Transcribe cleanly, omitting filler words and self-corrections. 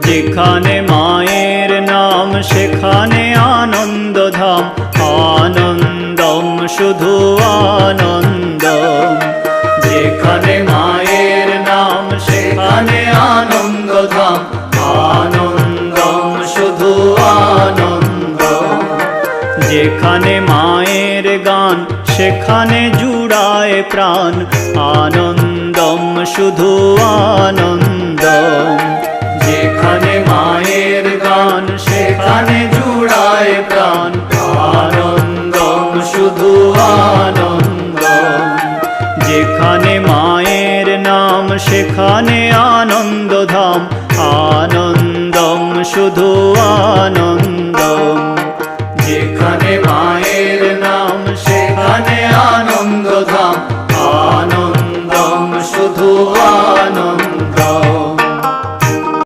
যেখানে মায়ের নাম সেখানে আনন্দধাম, আনন্দম শুধু আনন্দম। যেখানে মায়ের নাম সেখানে আনন্দধাম, আনন্দম শুধু আনন্দম। যেখানে মায়ের গান সেখানে জুড়ায় প্রাণ, আনন্দম শুধু আনন্দম। যেখানে মায়ের গান সেখানে জুড়ায় প্রাণ, আনন্দম শুধু আনন্দম। যেখানে মায়ের নাম সেখানে আনন্দধাম, আনন্দম শুধু আনন্দম। যেখানে মায়ের নাম সেখানে আনন্দধাম, আনন্দম শুধু আনন্দম।